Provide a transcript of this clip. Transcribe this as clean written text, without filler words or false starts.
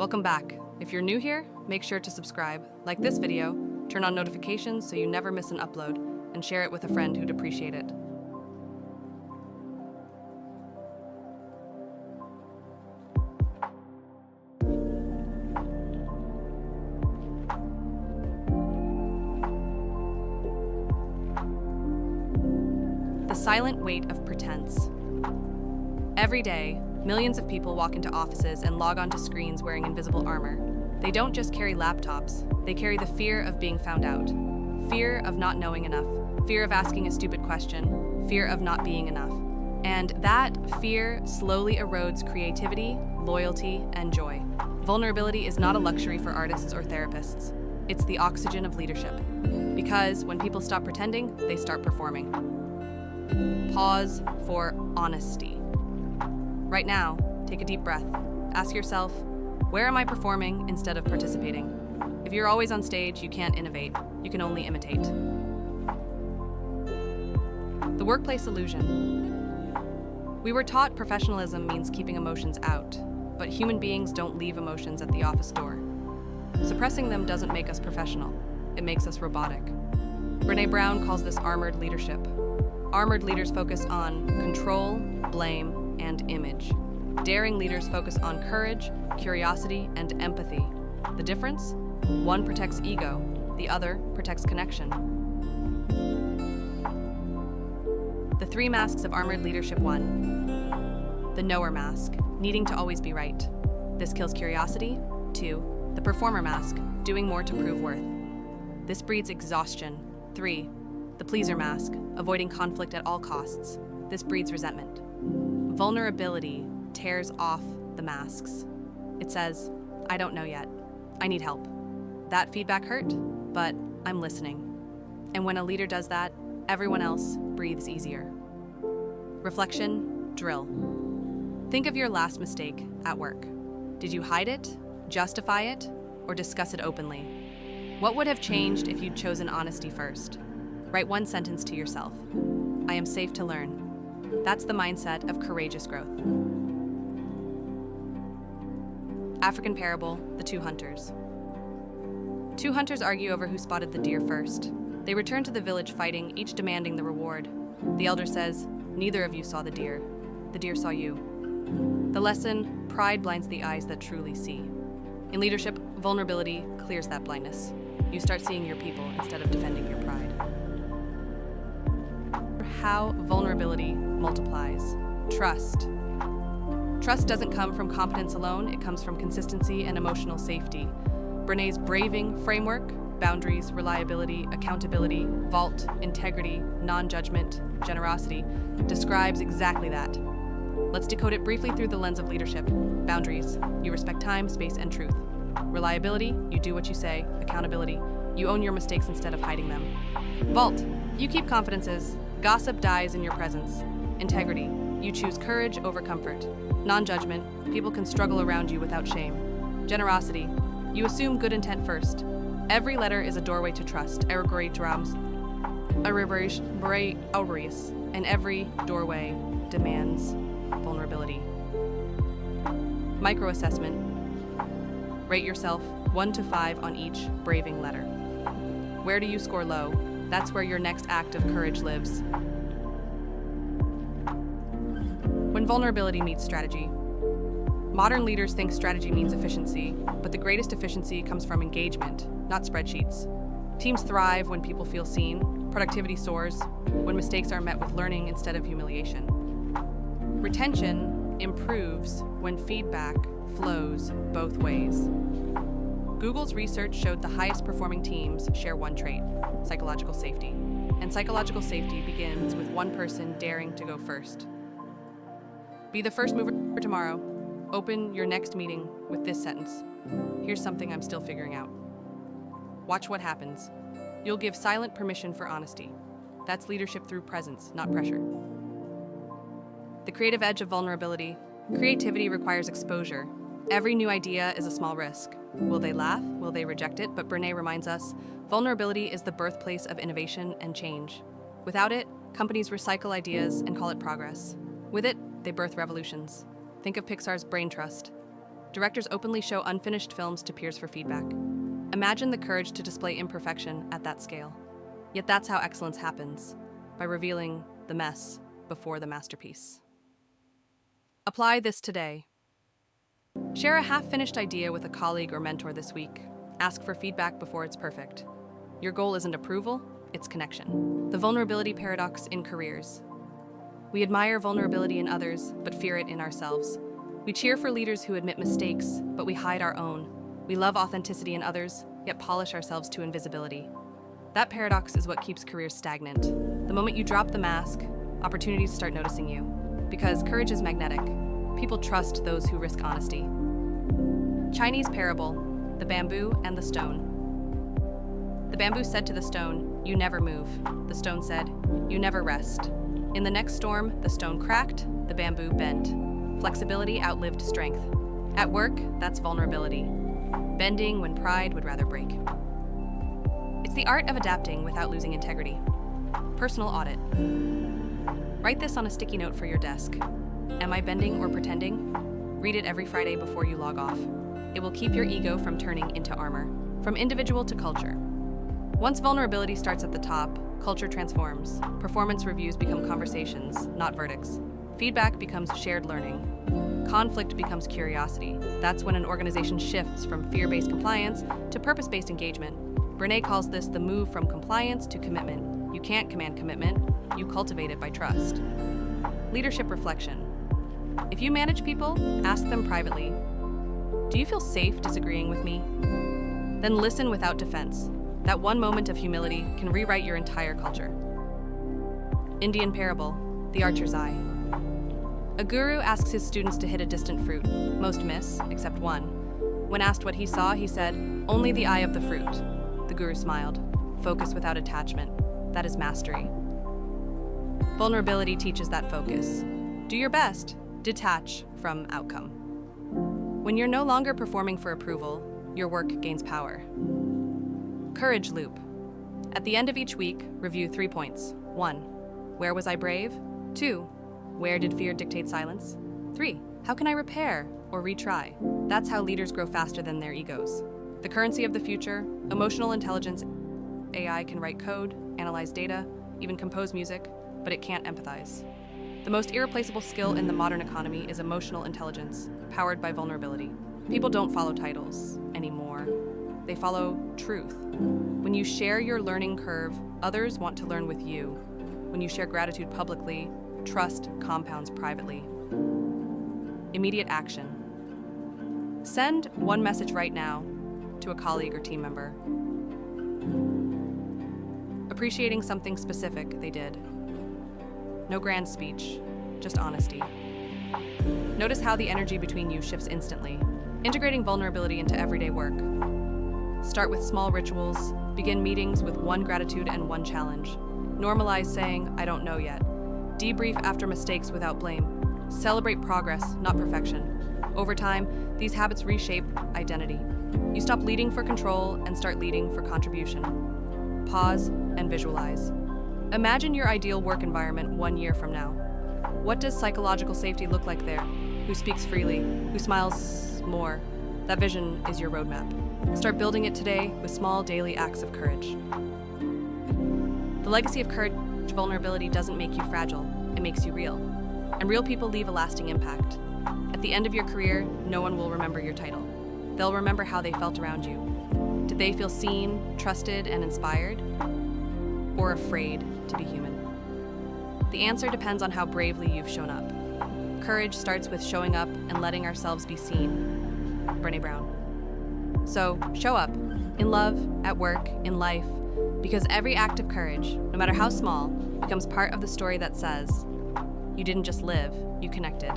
Welcome back. If you're new here, make sure to subscribe, like this video, turn on notifications so you never miss an upload, and share it with a friend who'd appreciate it. The silent weight of pretense. Every day, millions of people walk into offices and log onto screens wearing invisible armor. They don't just carry laptops, they carry the fear of being found out, fear of not knowing enough, fear of asking a stupid question, fear of not being enough. And that fear slowly erodes creativity, loyalty, and joy. Vulnerability is not a luxury for artists or therapists. It's the oxygen of leadership. Because when people stop pretending, they start performing. Pause for honesty. Right now, take a deep breath. Ask yourself, where am I performing instead of participating? If you're always on stage, you can't innovate. You can only imitate. The workplace illusion. We were taught professionalism means keeping emotions out, but human beings don't leave emotions at the office door. Suppressing them doesn't make us professional. It makes us robotic. Brené Brown calls this armored leadership. Armored leaders focus on control, blame, and image. Daring leaders focus on courage, curiosity, and empathy. The difference? One protects ego, the other protects connection. The 3 masks of armored leadership. 1. The knower mask, needing to always be right. This kills curiosity. 2. The performer mask, doing more to prove worth. This breeds exhaustion. 3. The pleaser mask, avoiding conflict at all costs. This breeds resentment. Vulnerability tears off the masks. It says, I don't know yet. I need help. That feedback hurt, but I'm listening. And when a leader does that, everyone else breathes easier. Reflection, drill. Think of your last mistake at work. Did you hide it, justify it, or discuss it openly? What would have changed if you'd chosen honesty first? Write 1 sentence to yourself. I am safe to learn. That's the mindset of courageous growth. African parable, the 2 hunters. 2 hunters argue over who spotted the deer first. They return to the village fighting, each demanding the reward. The elder says, neither of you saw the deer. The deer saw you. The lesson, pride blinds the eyes that truly see. In leadership, vulnerability clears that blindness. You start seeing your people instead of defending your pride. How vulnerability multiplies. Trust. Trust doesn't come from competence alone, it comes from consistency and emotional safety. Brené's braving framework, boundaries, reliability, accountability, vault, integrity, non-judgment, generosity, describes exactly that. Let's decode it briefly through the lens of leadership. Boundaries, you respect time, space, and truth. Reliability, you do what you say. Accountability, you own your mistakes instead of hiding them. Vault, you keep confidences. Gossip dies in your presence. Integrity, you choose courage over comfort. Non-judgment, people can struggle around you without shame. Generosity, you assume good intent first. Every letter is a doorway to trust. And every doorway demands vulnerability. Micro-assessment, rate yourself 1 to 5 on each braving letter. Where do you score low? That's where your next act of courage lives. When vulnerability meets strategy. Modern leaders think strategy means efficiency, but the greatest efficiency comes from engagement, not spreadsheets. Teams thrive when people feel seen, productivity soars, when mistakes are met with learning instead of humiliation. Retention improves when feedback flows both ways. Google's research showed the highest performing teams share 1 trait, psychological safety. And psychological safety begins with 1 person daring to go first. Be the first mover for tomorrow. Open your next meeting with this sentence. Here's something I'm still figuring out. Watch what happens. You'll give silent permission for honesty. That's leadership through presence, not pressure. The creative edge of vulnerability. Creativity requires exposure. Every new idea is a small risk. Will they laugh? Will they reject it? But Brené reminds us, vulnerability is the birthplace of innovation and change. Without it, companies recycle ideas and call it progress. With it, they birth revolutions. Think of Pixar's Brain Trust. Directors openly show unfinished films to peers for feedback. Imagine the courage to display imperfection at that scale. Yet that's how excellence happens, by revealing the mess before the masterpiece. Apply this today. Share a half-finished idea with a colleague or mentor this week. Ask for feedback before it's perfect. Your goal isn't approval, it's connection. The vulnerability paradox in careers. We admire vulnerability in others, but fear it in ourselves. We cheer for leaders who admit mistakes, but we hide our own. We love authenticity in others, yet polish ourselves to invisibility. That paradox is what keeps careers stagnant. The moment you drop the mask, opportunities start noticing you. Because courage is magnetic. People trust those who risk honesty. Chinese parable, the bamboo and the stone. The bamboo said to the stone, "You never move." The stone said, "You never rest." In the next storm, the stone cracked, the bamboo bent. Flexibility outlived strength. At work, that's vulnerability. Bending when pride would rather break. It's the art of adapting without losing integrity. Personal audit. Write this on a sticky note for your desk. Am I bending or pretending? Read it every Friday before you log off. It will keep your ego from turning into armor. From individual to culture. Once vulnerability starts at the top, culture transforms. Performance reviews become conversations, not verdicts. Feedback becomes shared learning. Conflict becomes curiosity. That's when an organization shifts from fear-based compliance to purpose-based engagement. Brené calls this the move from compliance to commitment. You can't command commitment, you cultivate it by trust. Leadership reflection. If you manage people, ask them privately, "Do you feel safe disagreeing with me?" Then listen without defense. That one moment of humility can rewrite your entire culture. Indian parable, the archer's eye. A guru asks his students to hit a distant fruit. Most miss, except one. When asked what he saw, he said, "Only the eye of the fruit." The guru smiled. Focus without attachment. That is mastery. Vulnerability teaches that focus. Do your best. Detach from outcome. When you're no longer performing for approval, your work gains power. Courage loop. At the end of each week, review 3 points. 1. Where was I brave? 2. Where did fear dictate silence? 3. How can I repair or retry? That's how leaders grow faster than their egos. The currency of the future, emotional intelligence. AI can write code, analyze data, even compose music, but it can't empathize. The most irreplaceable skill in the modern economy is emotional intelligence, powered by vulnerability. People don't follow titles anymore. They follow truth. When you share your learning curve, others want to learn with you. When you share gratitude publicly, trust compounds privately. Immediate action. Send one message right now to a colleague or team member, appreciating something specific they did. No grand speech, just honesty. Notice how the energy between you shifts instantly, integrating vulnerability into everyday work. Start with small rituals, begin meetings with one gratitude and one challenge. Normalize saying, "I don't know yet." Debrief after mistakes without blame. Celebrate progress, not perfection. Over time, these habits reshape identity. You stop leading for control and start leading for contribution. Pause and visualize. Imagine your ideal work environment 1 year from now. What does psychological safety look like there? Who speaks freely? Who smiles more? That vision is your roadmap. Start building it today with small daily acts of courage. The legacy of courage, vulnerability doesn't make you fragile, it makes you real. And real people leave a lasting impact. At the end of your career, no one will remember your title. They'll remember how they felt around you. Did they feel seen, trusted, and inspired? Or afraid to be human? The answer depends on how bravely you've shown up. Courage starts with showing up and letting ourselves be seen. Brené Brown. So, show up, in love, at work, in life, because every act of courage, no matter how small, becomes part of the story that says, you didn't just live, you connected.